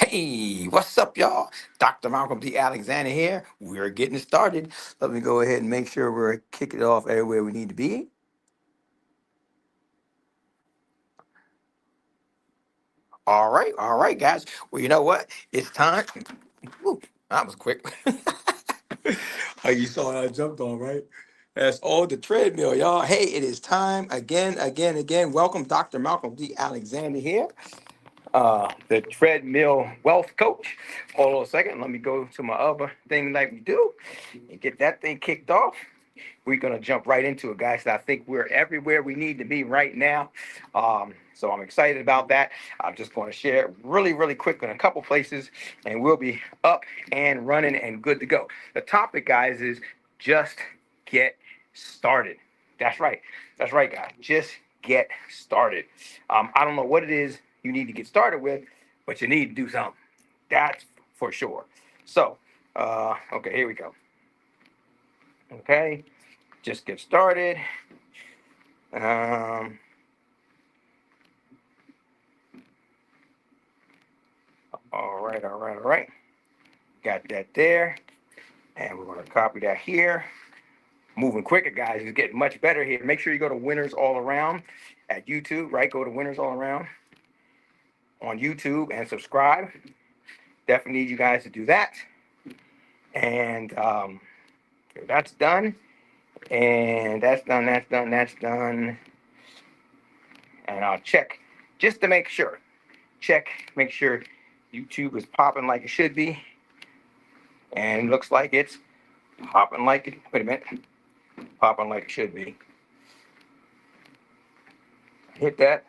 Hey, what's up, y'all? Dr. Malcolm D. Alexander here. We're getting started. Let me go ahead and make sure we're kicking it off everywhere we need to be. All right, guys. Well, you know what? It's time. Woo, that was quick. How you saw how I jumped on, right? That's all the treadmill, y'all. Hey, it is time again. Welcome, Dr. Malcolm D. Alexander here, the treadmill wealth coach. Hold on a second. Let me go to my other thing like we do and get that thing kicked off. We're going to jump right into it, guys. I think we're everywhere we need to be right now. So I'm excited about that. I'm just going to share really quick in a couple places, and we'll be up and running and good to go. The topic, guys, is just get started. That's right. That's right, guys. Just get started. I don't know what it is you need to get started with, but you need to do something. That's for sure. So, okay, here we go. Okay, just get started. Um, all right. Got that there. And we're going to copy that here. Moving quicker, guys. It's getting much better here. Make sure you go to Winners All Around at YouTube, right? Go to Winners All Around on YouTube and subscribe. Definitely need you guys to do that. And that's done. And that's done. And I'll check just to make sure. Make sure YouTube is popping like it should be. And it looks like it's popping like it. Wait a minute. Popping like it should be. Hit that.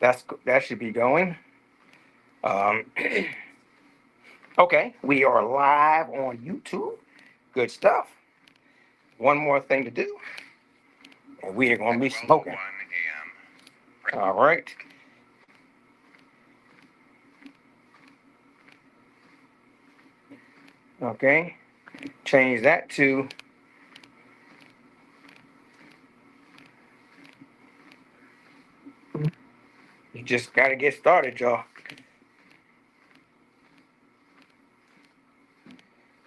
That should be going. Um, okay, we are live on YouTube. Good stuff. One more thing to do, and we are going to be smoking. All right. Okay. Change that to. You just got to get started, y'all.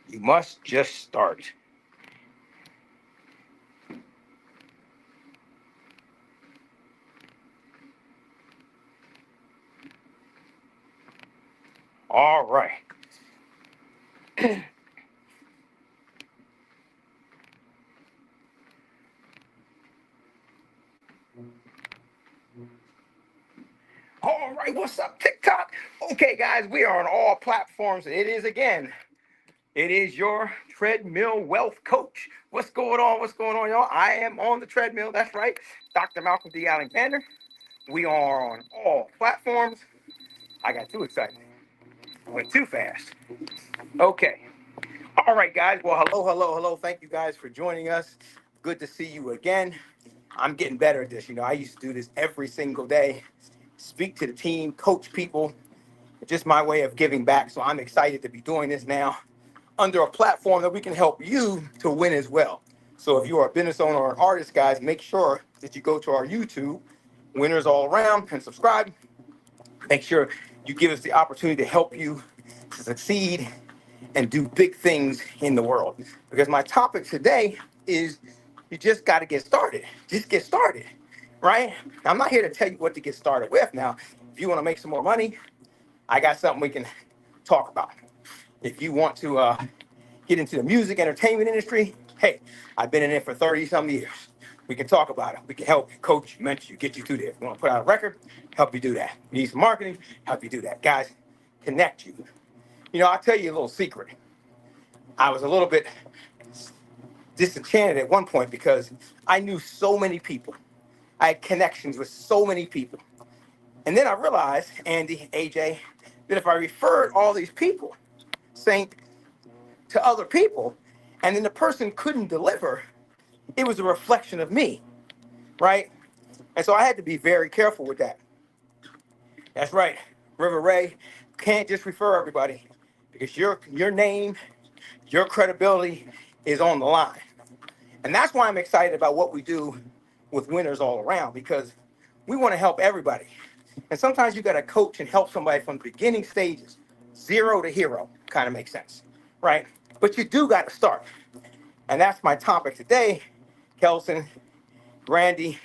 You must just start. All right. All right, what's up, TikTok? Okay, guys, we are on all platforms. It is again. It is your treadmill wealth coach. What's going on? What's going on, y'all? I am on the treadmill. That's right. Dr. Malcolm D. Alexander. We are on all platforms. I got too excited. Went too fast. Okay. All right, guys. Well, hello. Thank you guys for joining us. Good to see you again. I'm getting better at this. I used to do this every single day, speak to the team, coach people, just my way of giving back. So I'm excited to be doing this now under a platform that we can help you to win as well. So if you are a business owner or an artist, guys, make sure that you go to our YouTube, Winners All Around, and subscribe. Make sure you give us the opportunity to help you to succeed and do big things in the world. Because my topic today is you just got to get started. Just get started, right? I'm not here to tell you what to get started with. Now, if you want to make some more money, I got something we can talk about. If you want to get into the music entertainment industry, hey, I've been in it for 30 some years. We can talk about it. We can help you, coach you, mentor you, get you through there. If you want to put out a record, help you do that. You need some marketing, help you do that. Guys, connect you. I'll tell you a little secret. I was a little bit disenchanted at one point because I knew so many people. I had connections with so many people. And then I realized, Andy, AJ, that if I referred all these people, Saint, to other people, and then the person couldn't deliver, it was a reflection of me, right? And so I had to be very careful with that. That's right. River Ray can't just refer everybody because your name, your credibility is on the line. And that's why I'm excited about what we do with Winners All Around, because we want to help everybody. And sometimes you got to coach and help somebody from the beginning stages zero to hero kind of makes sense, right? But you do got to start. And that's my topic today, Kelson, Randy,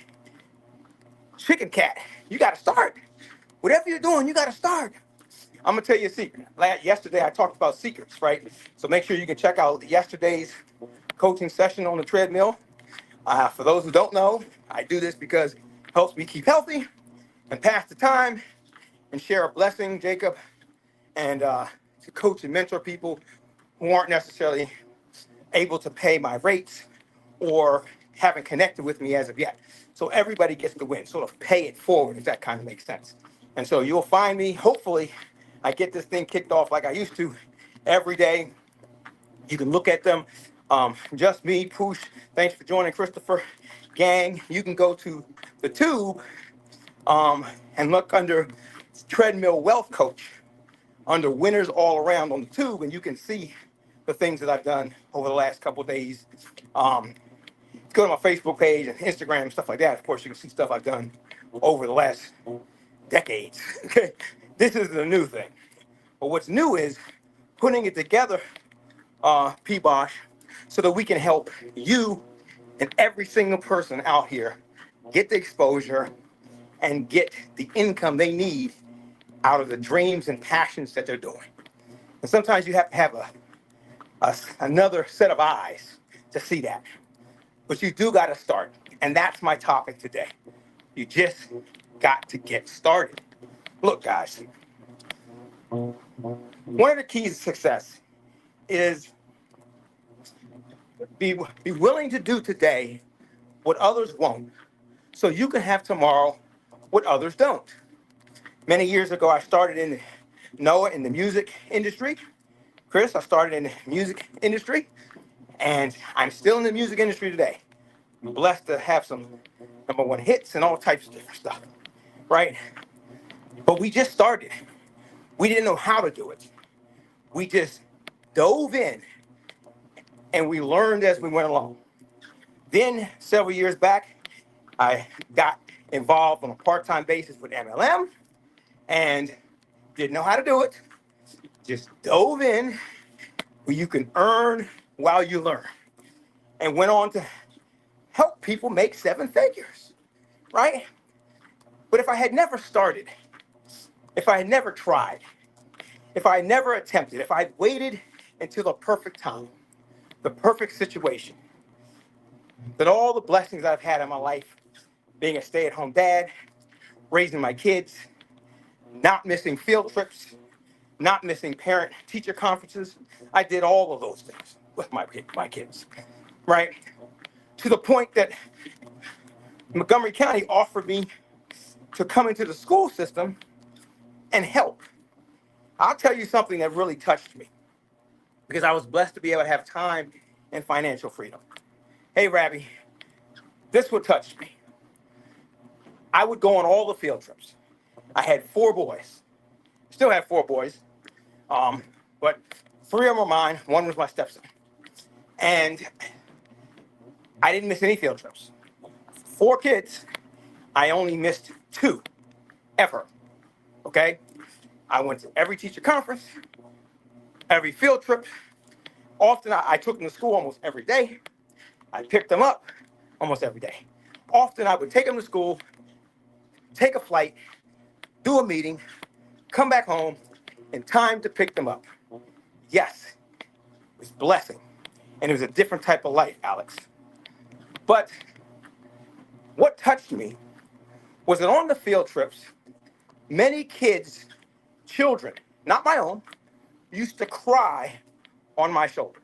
Chicken Cat. You got to start. Whatever you're doing, you got to start. I'm going to tell you a secret. Yesterday, I talked about secrets, right? So make sure you can check out yesterday's coaching session on the treadmill. For those who don't know, I do this because it helps me keep healthy and pass the time and share a blessing, Jacob, and to coach and mentor people who aren't necessarily able to pay my rates or haven't connected with me as of yet. So everybody gets to win, sort of pay it forward, if that kind of makes sense. And so you'll find me, hopefully, I get this thing kicked off like I used to every day. You can look at them. Just me, Poosh. Thanks for joining, Christopher. Gang, you can go to the tube and look under Treadmill Wealth Coach, under winners all around on the tube, and you can see the things that I've done over the last couple of days. Go to my Facebook page and Instagram and stuff like that. Of course, you can see stuff I've done over the last decades. Okay, this is the new thing. But what's new is putting it together, P-Bosh, so that we can help you and every single person out here get the exposure and get the income they need out of the dreams and passions that they're doing. And sometimes you have to have another set of eyes to see that. But you do got to start. And that's my topic today. You just got to get started. Look, guys, one of the keys to success is be willing to do today what others won't, so you can have tomorrow what others don't. Many years ago, I started in Noah in the music industry. Chris, I started in the music industry, and I'm still in the music industry today. I'm blessed to have some #1 hits and all types of different stuff, right? But we just started. We didn't know how to do it. We just dove in, and we learned as we went along. Then, several years back, I got involved on a part-time basis with MLM and didn't know how to do it. Just dove in where you can earn while you learn, and went on to help people make 7 figures, right? But if I had never started, if I had never tried, if I had never attempted, if I had waited until the perfect time, the perfect situation, then all the blessings I've had in my life, being a stay-at-home dad, raising my kids, not missing field trips, not missing parent-teacher conferences, I did all of those things with my kids, right? To the point that Montgomery County offered me to come into the school system and help. I'll tell you something that really touched me, because I was blessed to be able to have time and financial freedom. Hey, Rabbi, this would touch me. I would go on all the field trips. I had 4 boys. Still have 4 boys. But 3 of them were mine. 1 was my stepson. And I didn't miss any field trips. 4 kids, I only missed 2 ever. Okay? I went to every teacher conference, every field trip. Often I took them to school almost every day. I picked them up almost every day. Often I would take them to school, take a flight, do a meeting, come back home in time to pick them up. Yes, it was a blessing. And it was a different type of life, Alex. But what touched me was that on the field trips, many kids, children, not my own, used to cry on my shoulder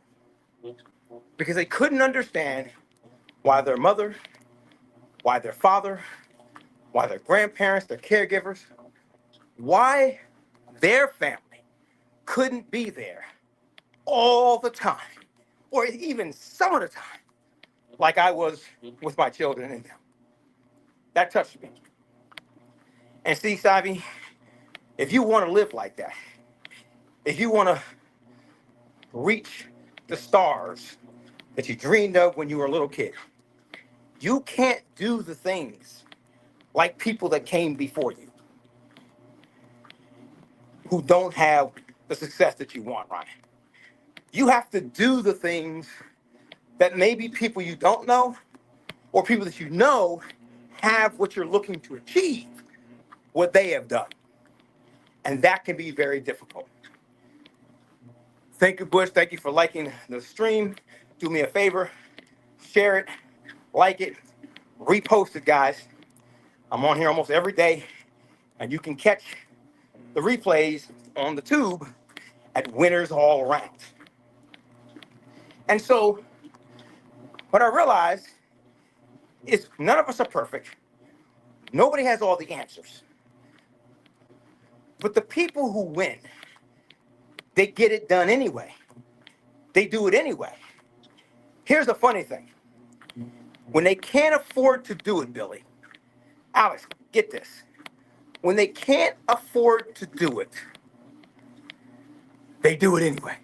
because they couldn't understand why their mother, why their father, why their grandparents, their caregivers, why their family couldn't be there all the time, or even some of the time, like I was with my children and them. That touched me. And see, Savi, if you want to live like that, if you want to reach the stars that you dreamed of when you were a little kid, you can't do the things like people that came before you, who don't have the success that you want, Ryan. You have to do the things that maybe people you don't know or people that you know have what you're looking to achieve, what they have done. And that can be very difficult. Thank you, Bush. Thank you for liking the stream. Do me a favor, share it, like it, repost it, guys. I'm on here almost every day, and you can catch the replays on the tube at Winners All Around. And so what I realized is none of us are perfect. Nobody has all the answers. But the people who win, they get it done anyway. They do it anyway. Here's the funny thing. When they can't afford to do it, Billy, Alex, get this. When they can't afford to do it, they do it anyway.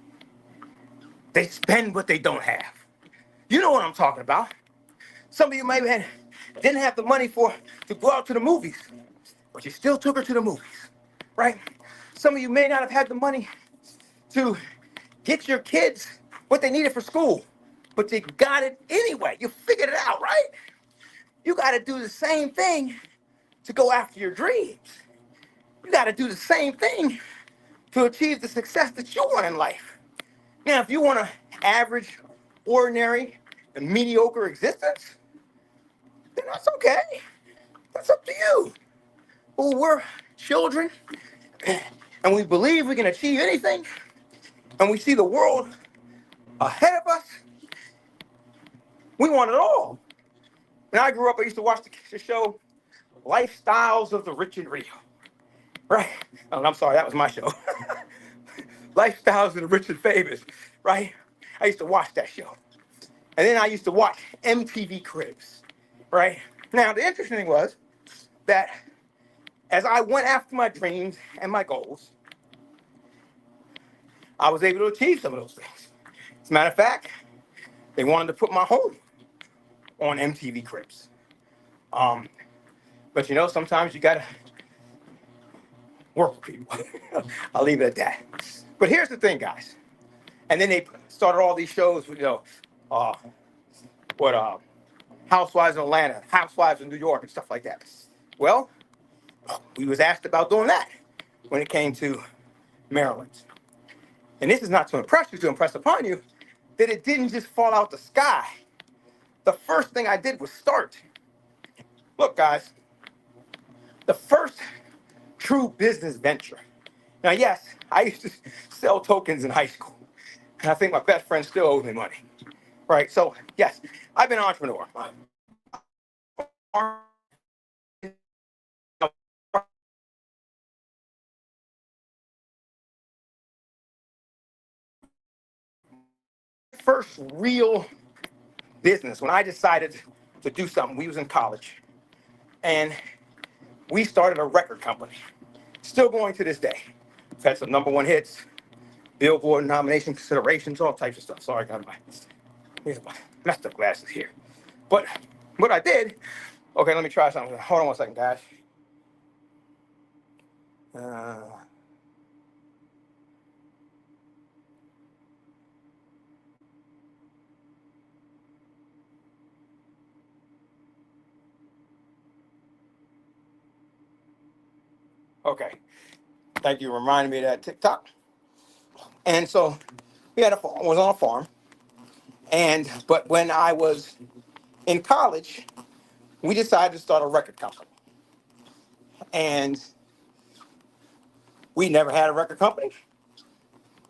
They spend what they don't have. You know what I'm talking about. Some of you maybe didn't have the money to go out to the movies, but you still took her to the movies, right? Some of you may not have had the money to get your kids what they needed for school, but you got it anyway. You figured it out, right? You got to do the same thing to go after your dreams. You got to do the same thing to achieve the success that you want in life. Now, if you want an average, ordinary, and mediocre existence, then that's okay. That's up to you. Well, we're children, and we believe we can achieve anything, and we see the world ahead of us. We want it all. When I grew up, I used to watch the show Lifestyles of the Rich and Real. Right? Oh, I'm sorry, that was my show. Lifestyles of the Rich and Famous. Right? I used to watch that show. And then I used to watch MTV Cribs. Right? Now, the interesting thing was that as I went after my dreams and my goals, I was able to achieve some of those things. As a matter of fact, they wanted to put my home on MTV Cribs. But you know, sometimes you gotta work with people. I'll leave it at that. But here's the thing, guys. And then they started all these shows, uh, Housewives in Atlanta, Housewives in New York, and stuff like that. Well, we was asked about doing that when it came to Maryland. And this is not to impress you, to impress upon you, that it didn't just fall out the sky. The first thing I did was start. Look, guys, the first true business venture. Now, yes, I used to sell tokens in high school, and I think my best friend still owes me money. Right? So, yes, I've been an entrepreneur. First real business, when I decided to do something, we was in college, and we started a record company. Still going to this day. We've had some number one hits, Billboard nomination considerations, all types of stuff. Sorry, I got my messed up glasses here. But what I did, okay, let me try something. Hold on one second, guys. Okay, thank you for reminding me of that TikTok. And so we had was on a farm, but when I was in college, we decided to start a record company. And we never had a record company.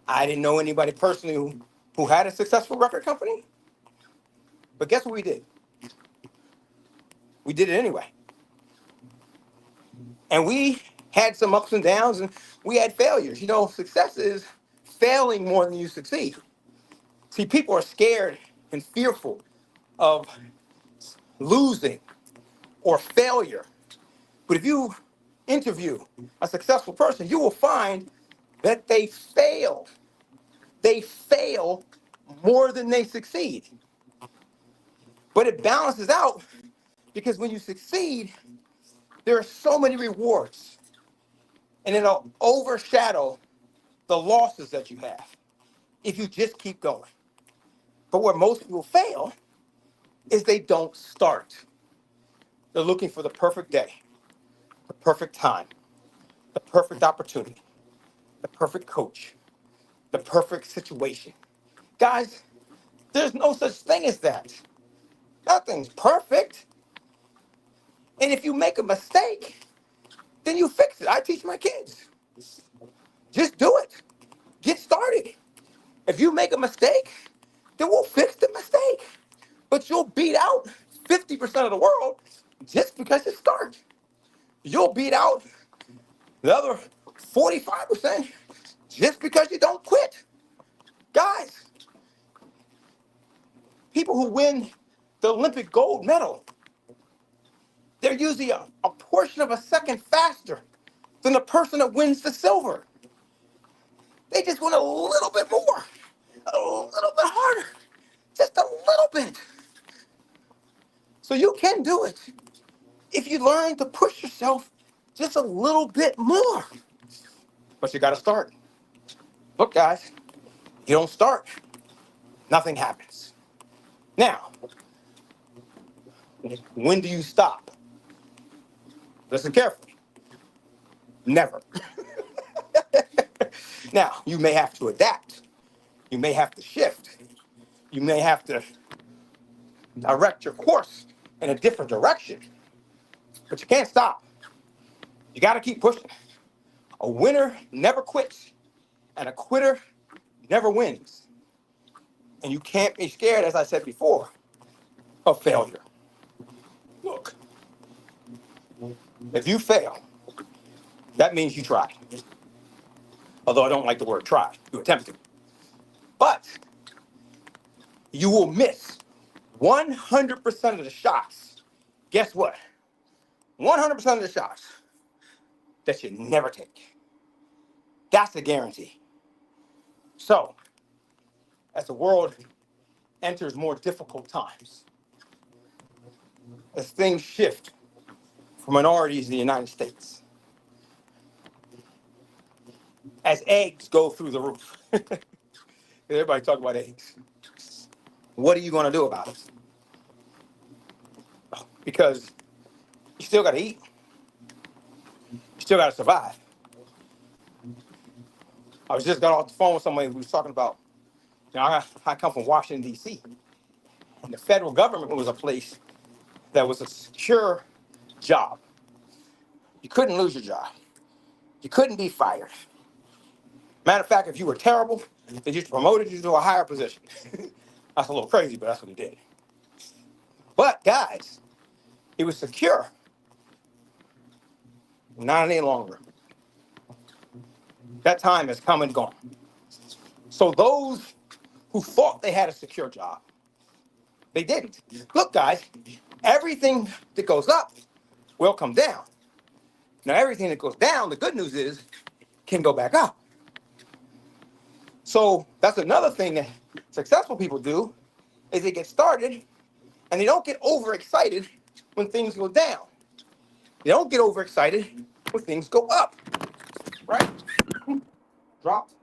I didn't know anybody personally who had a successful record company. But guess what we did? We did it anyway. And we had some ups and downs, and we had failures. You know, success is failing more than you succeed. See, people are scared and fearful of losing or failure. But if you interview a successful person, you will find that they fail. They fail more than they succeed. But it balances out because when you succeed, there are so many rewards, and it'll overshadow the losses that you have if you just keep going. But where most people fail is they don't start. They're looking for the perfect day, the perfect time, the perfect opportunity, the perfect coach, the perfect situation. Guys, there's no such thing as that. Nothing's perfect. And if you make a mistake, then you fix it. I teach my kids. Just do it. Get started. If you make a mistake, then we'll fix the mistake. But you'll beat out 50% of the world just because you start. You'll beat out the other 45% just because you don't quit. Guys, people who win the Olympic gold medal, they're usually a portion of a second faster than the person that wins the silver. They just want a little bit more, a little bit harder, just a little bit. So you can do it if you learn to push yourself just a little bit more. But you got to start. Look, guys, you don't start, nothing happens. Now, when do you stop? Listen carefully. Never. Now, you may have to adapt. You may have to shift. You may have to direct your course in a different direction. But you can't stop. You got to keep pushing. A winner never quits, and a quitter never wins. And you can't be scared, as I said before, of failure. Look, if you fail, that means you tried. Although I don't like the word try, you attempted. But you will miss 100% of the shots. Guess what? 100% of the shots that you never take. That's a guarantee. So, as the world enters more difficult times, as things shift for minorities in the United States, as eggs go through the roof, everybody talk about eggs. What are you going to do about it? Because you still got to eat. You still got to survive. I was just got off the phone with somebody who was talking about, I come from Washington, D.C., and the federal government was a place that was a secure job. You couldn't lose your job. You couldn't be fired. Matter of fact, if you were terrible, they just promoted you to a higher position. That's a little crazy, but that's what he did. But guys, it was secure. Not any longer. That time has come and gone. So those who thought they had a secure job, they didn't. Look, guys, everything that goes up will come down. Now, everything that goes down, the good news is, can go back up. So that's another thing that successful people do, is they get started and they don't get overexcited when things go down. They don't get overexcited when things go up. Right? Dropped.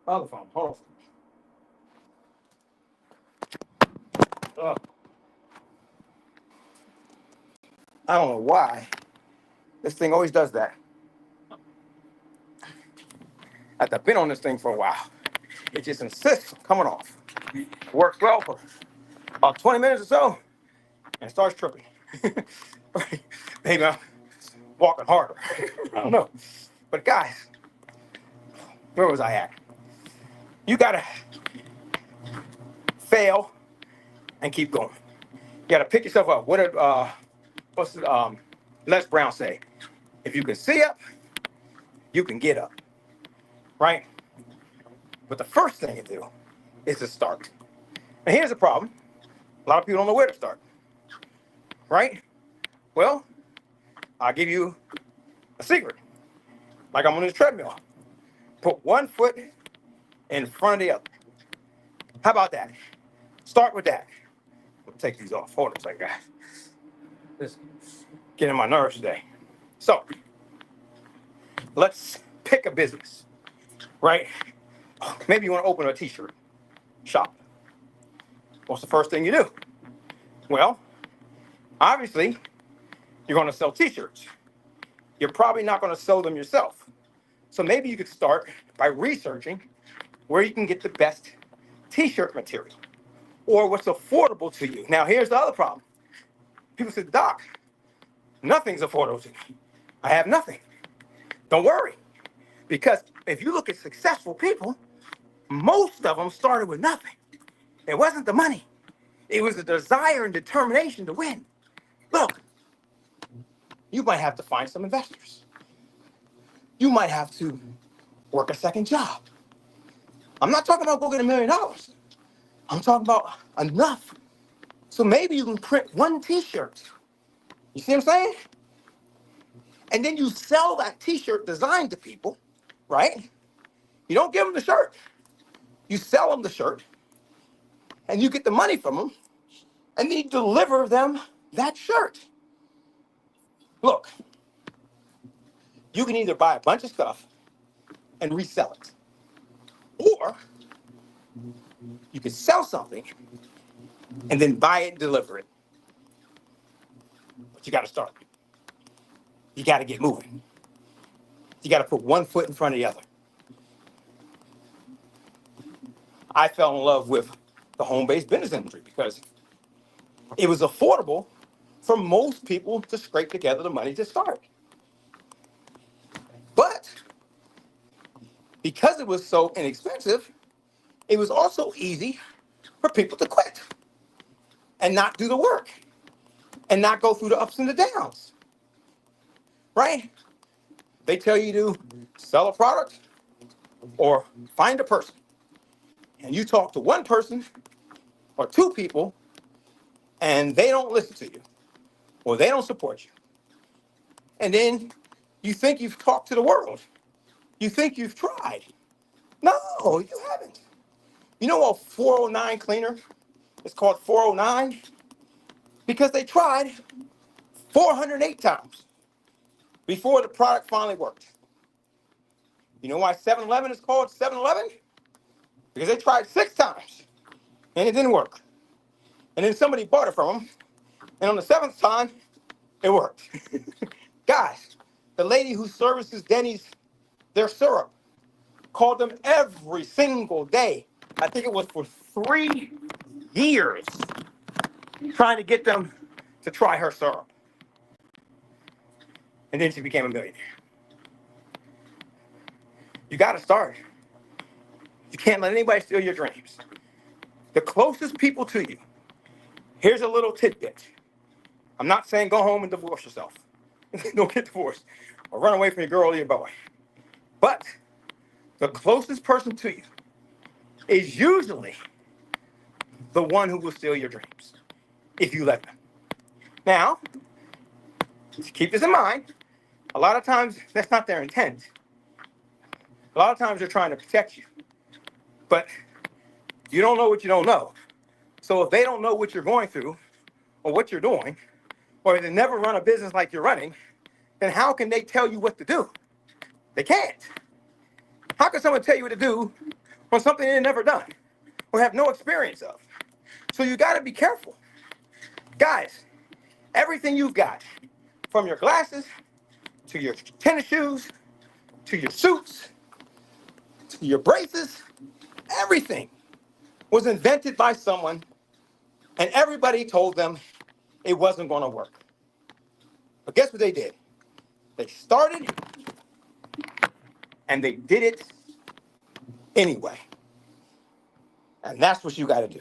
Other phone. Hold on. I don't know why. This thing always does that. I've been on this thing for a while. It just insists on coming off. It works well for about 20 minutes or so, and it starts tripping. Maybe I'm walking harder. I don't know. But guys, where was I at? You gotta fail and keep going. You gotta pick yourself up. What did Les Brown say? If you can see up, you can get up. Right? But the first thing you do is to start. And here's the problem. A lot of people don't know where to start. Right? Well, I'll give you a secret. Like I'm on this treadmill. Put one foot in front of the other. How about that? Start with that. I'll take these off. Hold on a second, guys. This is getting my nerves today. So, let's pick a business. right? Maybe you want to open a t-shirt shop. What's the first thing you do? Well, obviously, you're going to sell t-shirts. You're probably not going to sell them yourself. So maybe you could start by researching where you can get the best t-shirt material or what's affordable to you. Now, here's the other problem. People say, Doc, nothing's affordable to me. I have nothing. Don't worry. Because if you look at successful people, most of them started with nothing. It wasn't the money. It was the desire and determination to win. Look, you might have to find some investors. You might have to work a second job. I'm not talking about go get $1 million. I'm talking about enough. So maybe you can print one t-shirt. You see what I'm saying? And then you sell that t-shirt design to people, right? You don't give them the shirt. You sell them the shirt and you get the money from them and then you deliver them that shirt. Look, you can either buy a bunch of stuff and resell it, or you can sell something and then buy it and deliver it. But you got to start. You got to get moving. You got to put one foot in front of the other. I fell in love with the home-based business industry because it was affordable for most people to scrape together the money to start. But because it was so inexpensive, it was also easy for people to quit and not do the work and not go through the ups and the downs, right? They tell you to sell a product or find a person. And you talk to one person or two people and they don't listen to you or they don't support you. And then you think you've talked to the world. You think you've tried. No, you haven't. You know what 409 cleaner is called 409? Because they tried 408 times before the product finally worked. You know why 7-Eleven is called 7-Eleven? Because they tried 6 times and it didn't work. And then somebody bought it from them, and on the 7th time, it worked. Guys, the lady who services Denny's their syrup called them every single day. I think it was for 3 years trying to get them to try her syrup. And then she became a millionaire. You got to start. You can't let anybody steal your dreams. The closest people to you, here's a little tidbit. I'm not saying go home and divorce yourself. Don't get divorced or run away from your girl or your boy. But the closest person to you is usually the one who will steal your dreams if you let them. Now, keep this in mind. A lot of times, that's not their intent. A lot of times, they're trying to protect you. But you don't know what you don't know. So if they don't know what you're going through or what you're doing, or they never run a business like you're running, then how can they tell you what to do? They can't. How can someone tell you what to do on something they've never done or have no experience of? So you got to be careful. Guys, everything you've got, from your glasses to your tennis shoes to your suits to your braces, everything was invented by someone, and everybody told them it wasn't going to work. But guess what they did? They started and they did it anyway. And that's what you got to do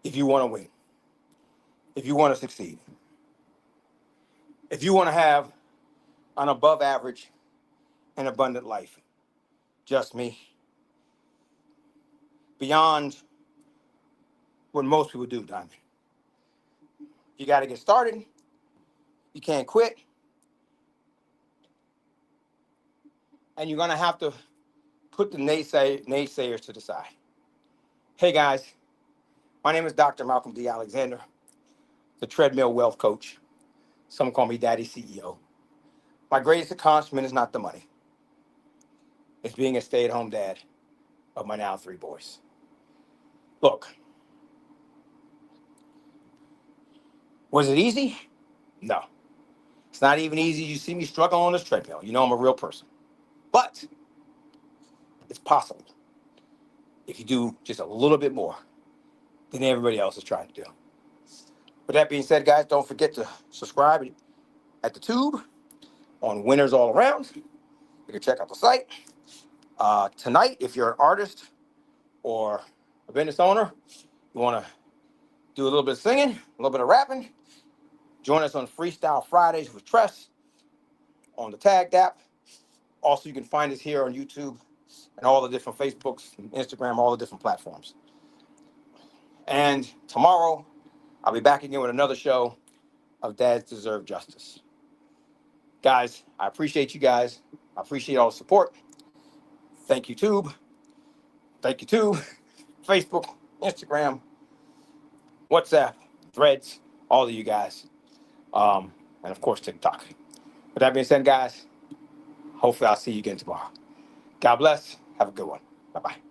if you want to win, if you want to succeed, if you want to have an above average and abundant life. Just me. Beyond what most people do, Diamond. You got to get started. You can't quit. And you're going to have to put the naysayers to the side. Hey, guys. My name is Dr. Malcolm D. Alexander, the Treadmill Wealth Coach. Some call me Daddy CEO. My greatest accomplishment is not the money. is being a stay-at-home dad of my now 3 boys. Look, was it easy? No. It's not even easy. You see me struggling on this treadmill. You know I'm a real person. But it's possible if you do just a little bit more than everybody else is trying to do. With that being said, guys, don't forget to subscribe at the Tube on Winners All Around. You can check out the site. Tonight, if you're an artist or a business owner, you want to do a little bit of singing, a little bit of rapping, join us on Freestyle Fridays with Tress on the Tagged app. Also, you can find us here on YouTube and all the different Facebooks, Instagram, all the different platforms. And tomorrow, I'll be back again with another show of Dads Deserve Justice. Guys, I appreciate you guys. I appreciate all the support. Thank you, Tube. Thank you, Tube. Facebook, Instagram, WhatsApp, Threads, all of you guys. And of course, TikTok. With that being said, guys, hopefully I'll see you again tomorrow. God bless. Have a good one. Bye-bye.